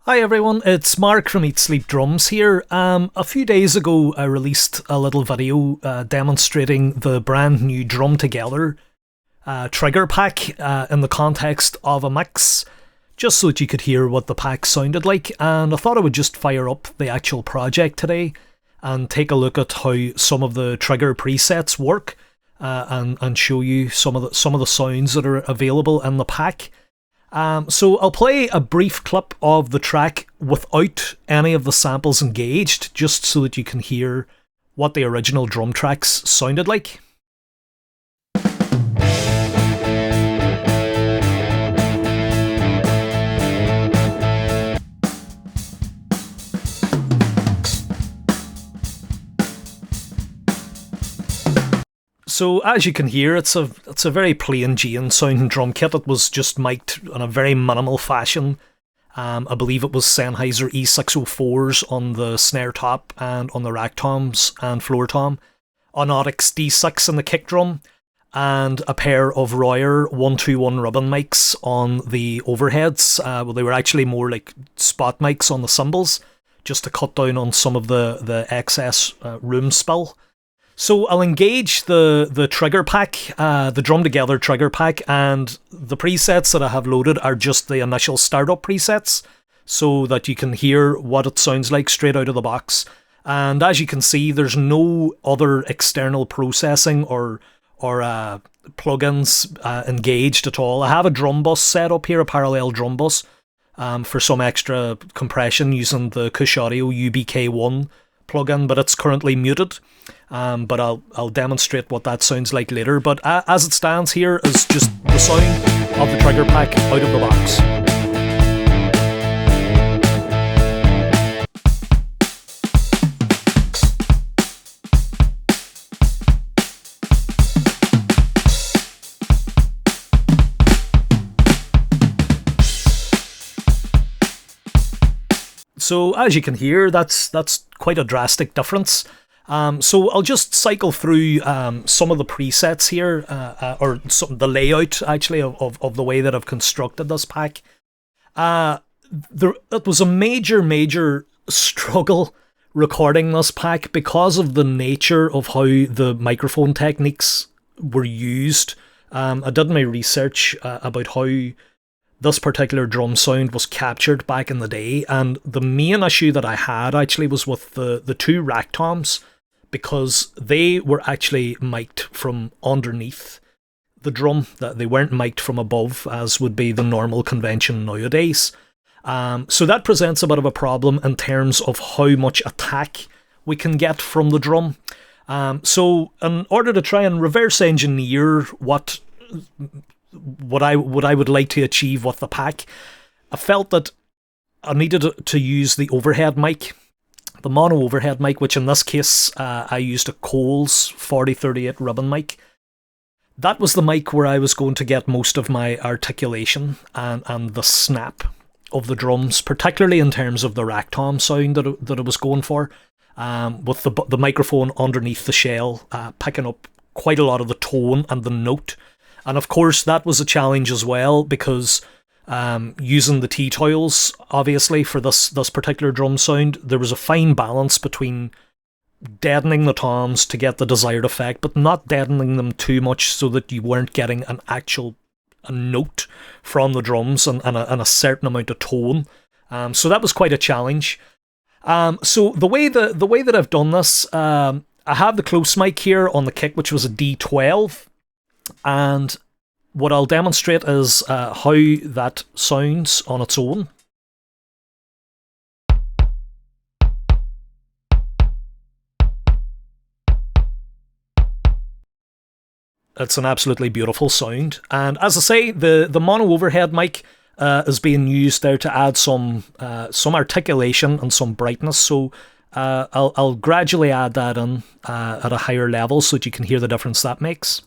Hi everyone, it's Mark from Eatsleepdrums here. A few days ago I released a little video demonstrating the brand new Drum Together trigger pack in the context of a mix, just so that you could hear what the pack sounded like, and I thought I would just fire up the actual project today and take a look at how some of the trigger presets work and show you some of the sounds that are available in the pack. So I'll play a brief clip of the track without any of the samples engaged, just so that you can hear what the original drum tracks sounded like. So as you can hear, it's a very plain Jane sounding drum kit. It was just mic'd in a very minimal fashion. I believe it was Sennheiser E604s on the snare top and on the rack toms and floor tom, an Audix D6 in the kick drum, and a pair of Royer 121 ribbon mics on the overheads. Well, they were actually more like spot mics on the cymbals, just to cut down on some of the excess room spill. So I'll engage the trigger pack, the Drum Together trigger pack, and the presets that I have loaded are just the initial startup presets, so that you can hear what it sounds like straight out of the box. And as you can see, there's no other external processing or plugins engaged at all. I have a drum bus set up here, a parallel drum bus, for some extra compression using the Kush Audio UBK1 plugin, but it's currently muted. But I'll demonstrate what that sounds like later. But as it stands, here is just the sound of the trigger pack out of the box. So as you can hear, that's quite a drastic difference. So I'll just cycle through some of the presets here, or the layout actually of the way that I've constructed this pack. It was a major struggle recording this pack because of the nature of how the microphone techniques were used. I did my research about how this particular drum sound was captured back in the day, and the main issue that I had actually was with the two rack toms, because they were actually mic'd from underneath the drum, that they weren't mic'd from above as would be the normal convention nowadays. So that presents a bit of a problem in terms of how much attack we can get from the drum. So in order to try and reverse engineer what I would like to achieve with the pack, I felt that I needed to use the overhead mic, the mono overhead mic, which in this case I used a Coles 4038 ribbon mic. That was the mic where I was going to get most of my articulation and the snap of the drums, particularly in terms of the rack tom sound that I was going for, with the microphone underneath the shell picking up quite a lot of the tone and the note. And of course that was a challenge as well, because using the T-toils, obviously, for this particular drum sound, there was a fine balance between deadening the toms to get the desired effect, but not deadening them too much so that you weren't getting a note from the drums and a certain amount of tone. So that was quite a challenge. So the way that I've done this, I have the close mic here on the kick, which was a D12, and what I'll demonstrate is how that sounds on its own. It's an absolutely beautiful sound, and as I say, the mono overhead mic is being used there to add some articulation and some brightness. So I'll gradually add that in at a higher level so that you can hear the difference that makes.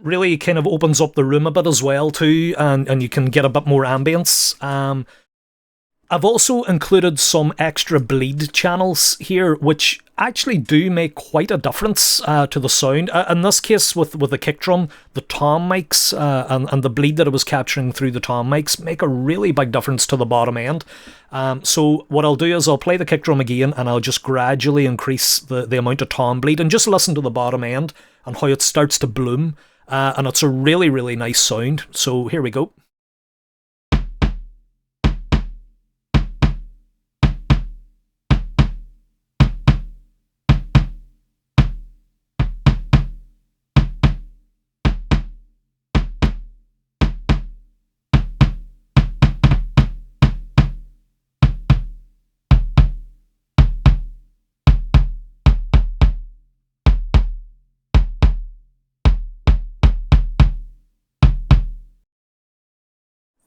Really kind of opens up the room a bit as well too, and you can get a bit more ambience. I've also included some extra bleed channels here, which actually do make quite a difference to the sound. In this case, with the kick drum, the tom mics and the bleed that I was capturing through the tom mics make a really big difference to the bottom end. So what I'll do is I'll play the kick drum again, and I'll just gradually increase the amount of tom bleed, and just listen to the bottom end and how it starts to bloom. And it's a really, really nice sound. So here we go.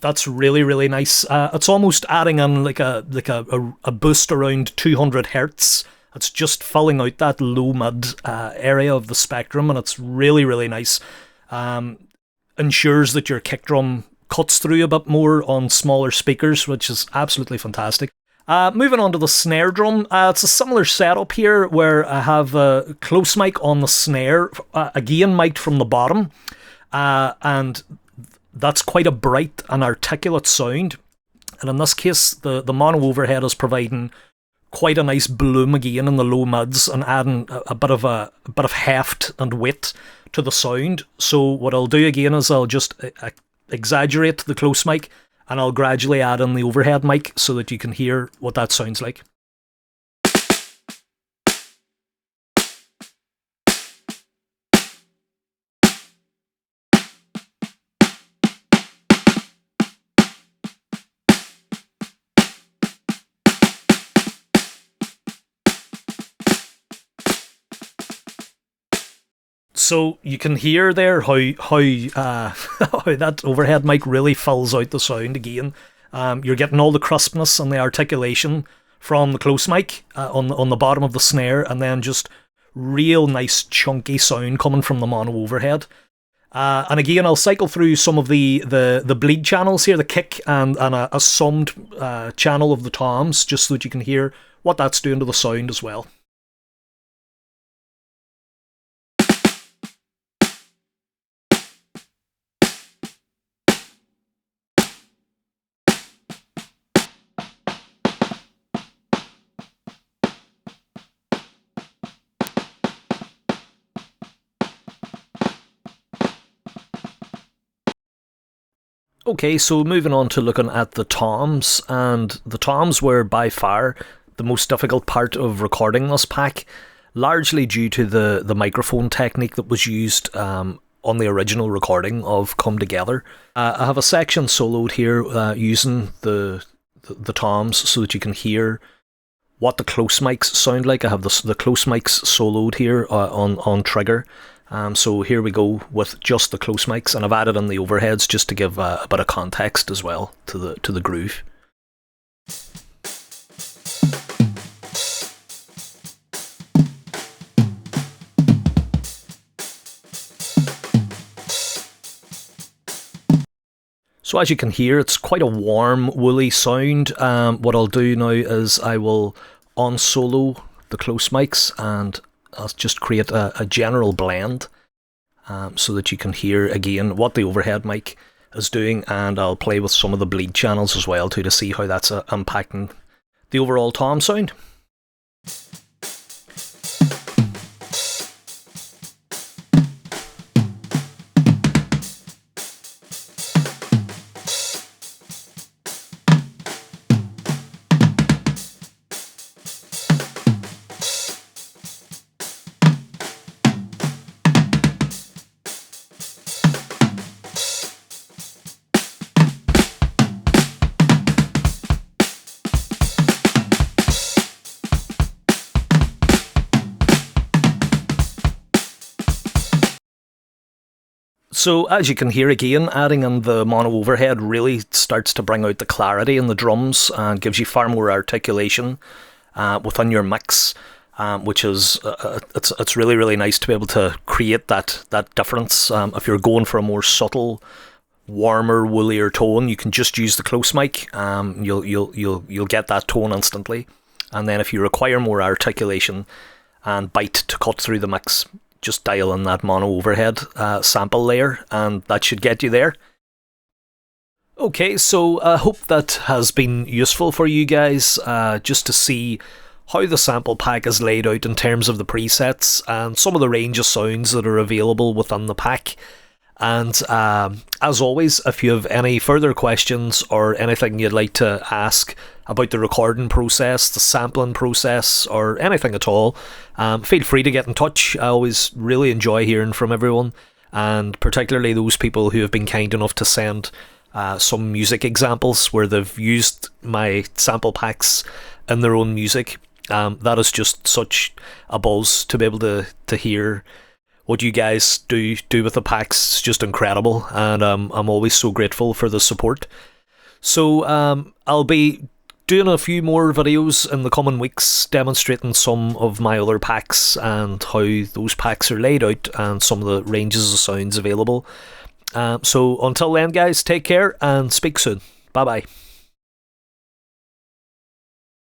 That's really, really nice. It's almost adding in like a boost around 200 hertz. It's just filling out that low mid area of the spectrum, and it's really, really nice. Ensures that your kick drum cuts through a bit more on smaller speakers, which is absolutely fantastic. Moving on to the snare drum, it's a similar setup here where I have a close mic on the snare, again mic'd from the bottom, and that's quite a bright and articulate sound. And in this case, the mono overhead is providing quite a nice bloom again in the low mids and adding a bit of heft and weight to the sound. So what I'll do again is I'll just exaggerate the close mic, and I'll gradually add in the overhead mic so that you can hear what that sounds like. So you can hear there how how that overhead mic really fills out the sound again. You're getting all the crispness and the articulation from the close mic on the bottom of the snare, and then just real nice chunky sound coming from the mono overhead. And again, I'll cycle through some of the bleed channels here, the kick and a summed channel of the toms, just so that you can hear what that's doing to the sound as well. Okay, so moving on to looking at the toms, and the toms were by far the most difficult part of recording this pack, largely due to the microphone technique that was used on the original recording of Come Together. I have a section soloed here using the toms so that you can hear what the close mics sound like. I have the close mics soloed here on trigger. So here we go with just the close mics, and I've added in the overheads just to give a bit of context as well to the groove. So as you can hear, it's quite a warm, woolly sound. What I'll do now is I will on-solo the close mics, and I'll just create a general blend so that you can hear again what the overhead mic is doing, and I'll play with some of the bleed channels as well too to see how that's impacting the overall tom sound. So as you can hear again, adding in the mono overhead really starts to bring out the clarity in the drums and gives you far more articulation within your mix, which is it's really, really nice to be able to create that difference. If you're going for a more subtle warmer, woollier tone, you can just use the close mic. You'll get that tone instantly. And then if you require more articulation and bite to cut through the mix, just dial in that mono overhead sample layer, and that should get you there. Okay, so I hope that has been useful for you guys, just to see how the sample pack is laid out in terms of the presets and some of the range of sounds that are available within the pack. And as always, if you have any further questions or anything you'd like to ask about the recording process, the sampling process, or anything at all, feel free to get in touch. I always really enjoy hearing from everyone, and particularly those people who have been kind enough to send some music examples where they've used my sample packs in their own music. That is just such a buzz to be able to hear what you guys do with the packs. It's just incredible, and I'm always so grateful for the support. So I'll be doing a few more videos in the coming weeks demonstrating some of my other packs and how those packs are laid out and some of the ranges of sounds available. So until then, guys, take care and speak soon. Bye bye.